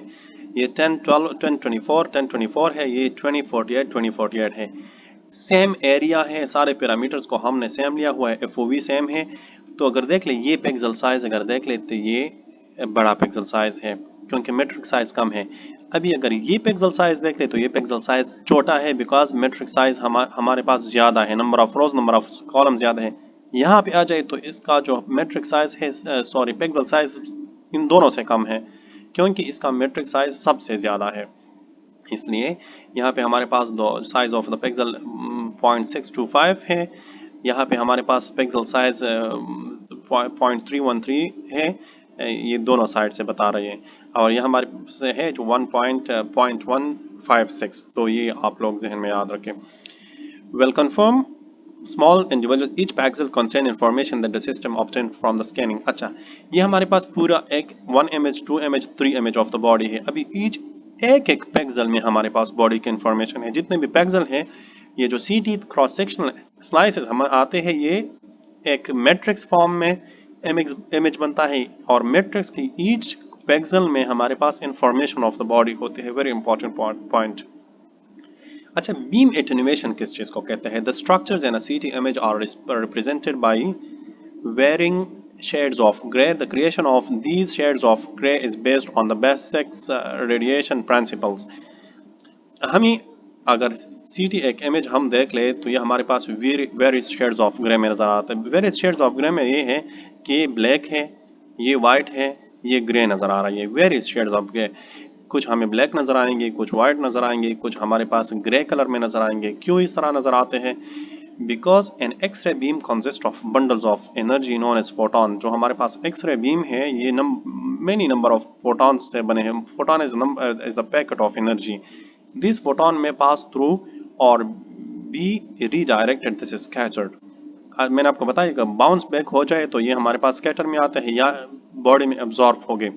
ये 1024 है, ये 2048 है। सेम एरिया है, सारे पैरामीटर्स को हमने सेम लिया हुआ है, FOV सेम है। तो अगर देख ले ये पिक्सल साइज अगर देख ले तो ये बड़ा पिक्सल साइज है क्योंकि मैट्रिक्स साइज कम है। अभी अगर ये पिक्सल साइज देख ले तो ये पिक्सल साइज छोटा है बिकॉज मैट्रिक्स साइज हमारे पास ज्यादा है, number of rose number of column ज्यादा है। यहाँ पे आ जाए तो इसका जो मैट्रिक्स साइज है सॉरी पिक्सल साइज इन दोनों से कम है क्योंकि इसका मैट्रिक्स साइज सबसे ज्यादा है। इसलिए यहाँ पे हमारे पास दो साइज ऑफ द पिक्सल 0.625 है, यहाँ पे हमारे पास पिक्सल साइज 0.313 है, ये दोनों साइड से बता रहे हैं। और यह हमारे से है जो 1.156, तो ये आप लोग जहन में याद रखें। Well confirm small individual each pixel contain information that the system obtained from the scanning। अच्छा, ये हमारे पास पूरा एक 1 image 2 image 3 image of the body है। अभी each एक पिक्सल में हमारे पास बॉडी की इंफॉर्मेशन है। जितने भी पिक्सल हैं, ये जो CT क्रॉस सेक्शनल स्लाइसेस हम आते हैं, ये एक मैट्रिक्स फॉर्म में इमेज बनता है और मैट्रिक्स की ईच पिक्सल में हमारे पास इंफॉर्मेशन ऑफ द बॉडी होती है। Very important point. अच्छा, बीम एटेन्यूएशन किस चीज को कहते हैं? The structures in a CT image are represented by varying shades of gray. The creation of these shades of gray is based on the basic radiation principles। हमें अगर CT एक इमेज हम देख ले तो ये हमारे पास वेरियस शेड्स ऑफ ग्रे में नजर आता है। वेरियस शेड्स ऑफ ग्रे में ये है कि ब्लैक है, ये वाइट है, ये ग्रे नजर आ रहा है। वेरियस शेड्स ऑफ ग्रे, कुछ हमें ब्लैक नजर आएंगे, कुछ वाइट नजर आएंगे, कुछ हमारे पास ग्रे कलर में नजर आएंगे। क्यों इस तरह नजर आते हैं? Because an X-ray beam consists of bundles of energy known as photons। जो हमारे पास X-ray beam है ये many number of photons से बने हैं। Photon is the packet of energy। This photon may pass through or be redirected, this is scattered। मैंने आपको बताया कि बाउंस बैक हो जाए तो ये हमारे पास स्कैटर में आता है या बॉडी में absorb हो गए।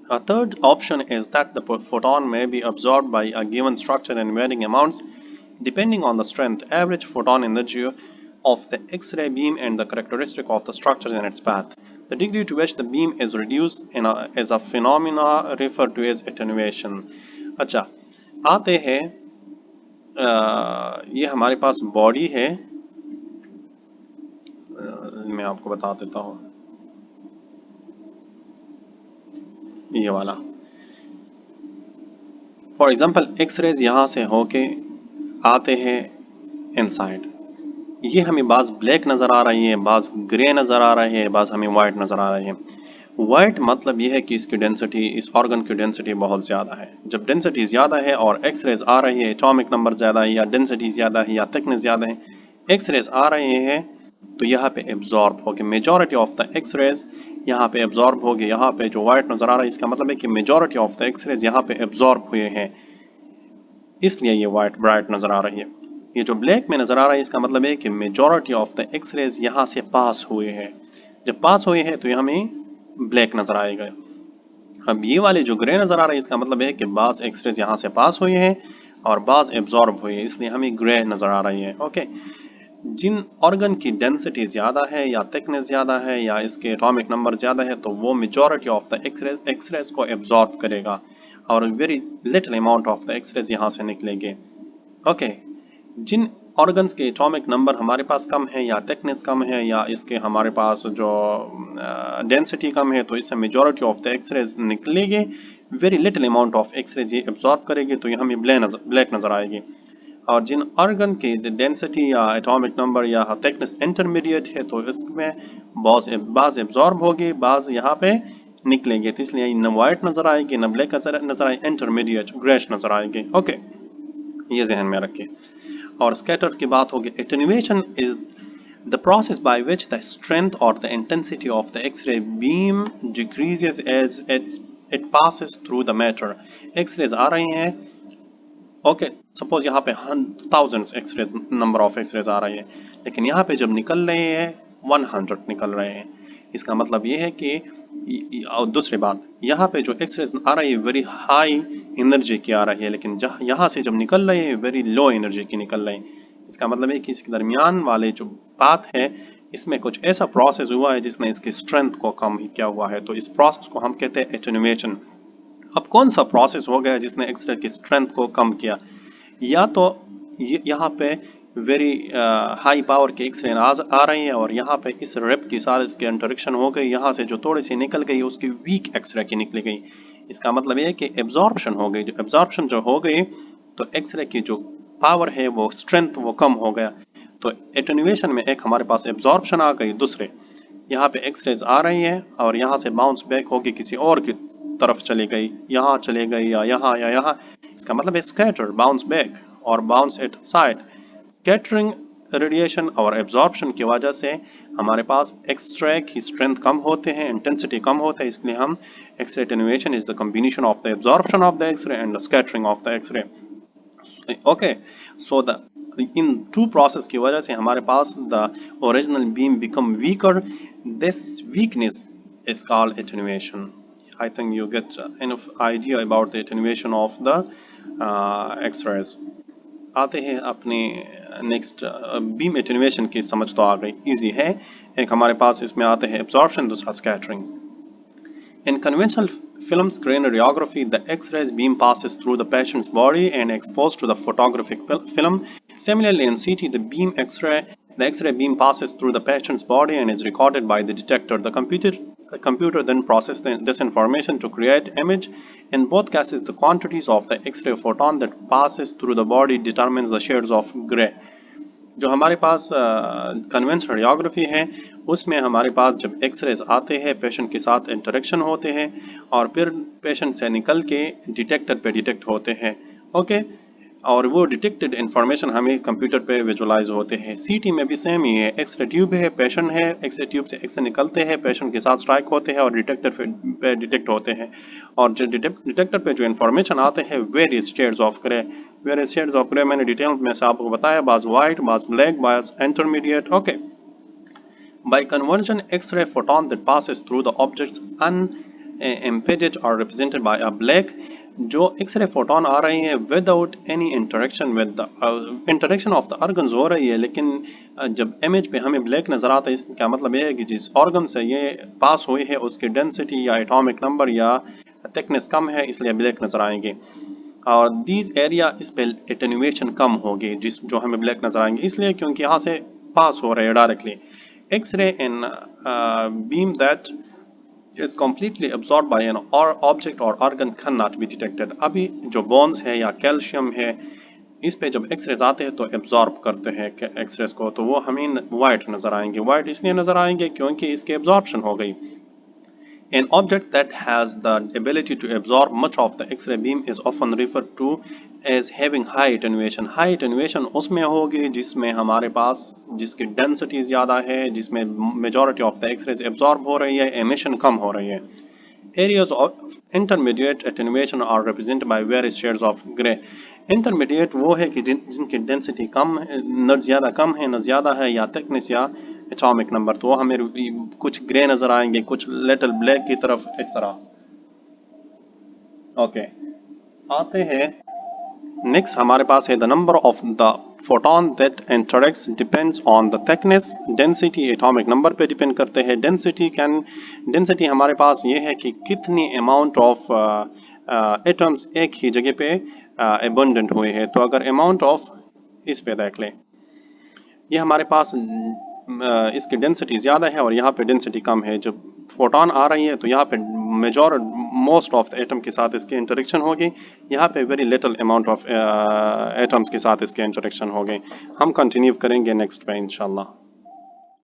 A third option is that the photon may be absorbed by a given structure in varying amounts depending on the strength, average photon energy of the X-ray beam and the characteristic of the structure in its path. The degree to which the beam is reduced is a phenomena referred to as attenuation। अच्छा, आते हैं ये हमारे पास बॉडी है, मैं आपको बता देता हूँ, ये वाला। फॉर एग्जांपल एक्स रेज यहाँ से होके आते हैं इनसाइड, ये हमें बाज ब्लैक नज़र आ रही है, बाज ग्रे नज़र आ रही है, बाज हमें वाइट नज़र आ रही है। वाइट मतलब ये है कि इसकी डेंसिटी, इस ऑर्गन की डेंसिटी बहुत ज़्यादा है। जब डेंसिटी ज़्यादा है और एक्स रेज आ रही है, एटॉमिक नंबर ज़्यादा है या डेंसिटी ज़्यादा है या थिकनेस ज़्यादा है, एक्स रेज आ रहे हैं तो यहाँ पे एब्जॉर्ब होगी। Majority of the X rays यहाँ पे एब्जॉर्ब होगी। यहाँ पे जो वाइट नज़र आ रहा है इसका मतलब है कि majority of the X rays यहाँ पे एब्जॉर्ब हुए हैं, इसलिए ये वाइट ब्राइट नज़र आ रही है। ये जो ब्लैक में नज़र आ रहा है इसका मतलब है कि majority of the X rays यहाँ से पास हुए हैं। जब पास हुए हैं तो ये हमें ब्लैक नज़र आएगा। अब ये वाले जो ग्रे नज़र आ रहा है इसका मतलब है कि बाज एक्स रेज यहाँ से पास हुए हैं और बाज एब्जॉर्ब हुए हैं, इसलिए हमें ग्रे नज़र आ रही है। ओके, जिन ऑर्गन की डेंसिटी ज़्यादा है या थिकनेस ज़्यादा है या इसके एटॉमिक नंबर ज़्यादा है तो वो majority of the X rays को एब्जॉर्ब करेगा और very little amount of the X rays यहाँ से निकलेंगे। ओके, जिन ऑर्गन्स के एटॉमिक नंबर हमारे पास कम है या थिकनेस कम है या इसके हमारे पास जो डेंसिटी कम है तो इससे majority of the X rays निकलेंगे, very little amount of X rays ये एब्जॉर्ब करेगी तो ये हमें ब्लैक नज़र आएगी। और जिन ऑर्गन की डेंसिटी या एटॉमिक नंबर या थिकनेस इंटरमीडिएट है तो इसमें बाज एब्जॉर्ब होगी, बाज यहाँ पे निकलेंगे, तो इसलिए न वाइट नज़र आएगी न ब्लैक नज़र आएगी, इंटरमीडिएट ग्रेश नज़र आएगी। ओके, ये जहन में रखिए। और स्कैटर की बात होगी। Attenuation is the process by which the strength or the intensity of the X-ray beam decreases as it passes through the matter. X-rays आ रही हैं, ओके, सपोज यहाँ पे thousands X-rays, number of X-rays आ रही है, लेकिन यहाँ पे जब निकल रहे हैं 100 निकल रहे हैं। इसका मतलब ये है कि और दूसरी बात, यहाँ पे जो एक्सरेज आ रही है वेरी हाई एनर्जी की आ रही है, लेकिन यहाँ से जब निकल रहे हैं वेरी लो एनर्जी की निकल रहे हैं। इसका मतलब है कि इसके दरमियान वाले जो पाथ है इसमें कुछ ऐसा प्रोसेस हुआ है जिसने इसकी स्ट्रेंथ को कम किया हुआ है, तो इस प्रोसेस को हम कहते हैं एटेन्यूएशन। अब कौन सा प्रोसेस हो गया जिसने एक्सरे की स्ट्रेंथ को कम किया? या तो यहाँ पे वेरी हाई पावर के एक्सरे आ रही है और यहाँ पे इस रेप की सारे इसके इंटरेक्शन हो गई, यहाँ से जो थोड़ी सी निकल गई उसकी वीक एक्सरे की निकल गई। इसका मतलब ये कि एब्जॉर्प्शन हो गई। जो एब्जॉर्प्शन जो हो गई तो एक्सरे की जो पावर है वो स्ट्रेंथ वो कम हो गया। तो एटेन्यूएशन में एक हमारे पास एब्जॉर्प्शन आ गई, दूसरे यहाँ पे एक्सरेज आ रही है और यहाँ से बाउंस बैक होगी किसी और की तरफ चली गई, यहाँ चले गई या यहाँ। इसका मतलब है स्कैटर, बाउंस बैक और bounce at side. Scattering, radiation और एब्जॉर्प्शन की वजह से हमारे पास एक्सरे की स्ट्रेंथ कम होते हैं, इंटेंसिटी कम होता है, इसलिए हम X-ray attenuation is the combination of the absorption of the X-ray and the scattering of the X-ray. Okay, so the इन टू प्रोसेस की वजह से हमारे पास the original beam become weaker. This weakness is called attenuation. I think you get enough idea about the attenuation of the X-rays. आते हैं अपने नेक्स्ट बीम एटेन्यूएशन की समझ तो आ गई, इजी है। एक हमारे पास इसमें आते हैं एब्जॉर्प्शन, दूसरा scattering. In conventional film screen radiography, the X-rays beam passes through the patient's body and exposed to the photographic film. Similarly, in CT, the X-ray beam passes through the patient's body and is recorded by the detector. The computer then processes this information to create image. In both cases, the quantities of the X-ray photon that passes through the body determines the shades of gray. जो हमारे पास कन्वेंशनल रेडियोग्राफी है उसमें हमारे पास जब एक्सरेज आते हैं पेशेंट के साथ इंटरेक्शन होते हैं और फिर पेशेंट से निकल के डिटेक्टर पे डिटेक्ट होते हैं। ओके, और वो डिटेक्टेड इंफॉर्मेशन हमें कंप्यूटर पे विजुलाइज होते हैं। सीटी में भी सेम ही है, एक्सरे ट्यूब है, पेशेंट है, एक्सरे ट्यूब से एक्सरे निकलते हैं, पेशेंट के साथ स्ट्राइक होते हैं और डिटेक्टर पे डिटेक्ट होते हैं। और जो डिटेक्टर पे जो इंफॉर्मेशन आते हैं various shades of grey, various shades of grey मैंने डिटेल में से आपको बताया, बाज वाइट, बाज ब्लैक, बाज intermediate. Okay, by conversion, X-ray photon that passes through the objects unimpeded are represented by a black. जो एक्सरे फोटोन आ रही हैं without any interaction with the interaction of the organs हो रही है, लेकिन जब इमेज पे हमें ब्लैक नज़र आता है, इसका मतलब ये है कि जिस ऑर्गन से ये पास हुई है उसकी डेंसिटी या एटॉमिक नंबर या थिकनेस कम है, इसलिए ब्लैक नज़र आएंगे। और दीज एरिया इस पे एटेन्यूएशन कम होगी, जिस जो हमें ब्लैक नजर आएंगे, इसलिए क्योंकि यहाँ से पास हो रहे हैं directly. X ray in beam that is completely absorbed by an or object or organ cannot be detected। अभी जो बोन्स है या कैल्शियम है, इस पे जब एक्सरेज आते हैं तो एब्जॉर्ब करते हैं एक्सरेज को, तो वो हमें वाइट नजर आएंगे। वाइट इसलिए नजर आएंगे क्योंकि इसकी एब्जॉर्प्शन हो गई। An object that has the ability to absorb much of the X-ray beam is often referred to as having high attenuation। High attenuation उसमें होगी जिसमें हमारे पास जिसकी डेंसिटी ज़्यादा है, जिसमें majority of the X rays absorb हो रही है, एमिशन कम हो रही है। Areas of intermediate attenuation are represented by various shades of gray। Intermediate वो है कि जिनकी डेंसिटी कम है, न ज़्यादा कम है न ज़्यादा है, या थिकनेस या एटॉमिक नंबर, तो हमें कुछ ग्रे नजर आएंगे, कुछ लिटिल ब्लैक की तरफ, इस तरह। ओके, आते हैं नेक्स्ट हमारे पास है the number of the photon that interacts depends on the thickness. Density atomic number पे डिपेंड करते हैं। डेंसिटी हमारे पास ये है कि कितनी अमाउंट ऑफ एटम्स एक ही जगह पे अबंडेंट हुए हैं। तो अगर अमाउंट ऑफ, इस पे देख लें, ये हमारे पास इसकी डेंसिटी ज़्यादा है और यहाँ पे डेंसिटी कम है। जब फोटोन आ रही है तो यहाँ पे मोस्ट ऑफ द एटम के साथ इसकी इंटरेक्शन होगी, यहाँ पे very little amount of atoms के साथ इसके इंटरेक्शन होगी। हम कंटिन्यू करेंगे नेक्स्ट पे इंशाल्लाह।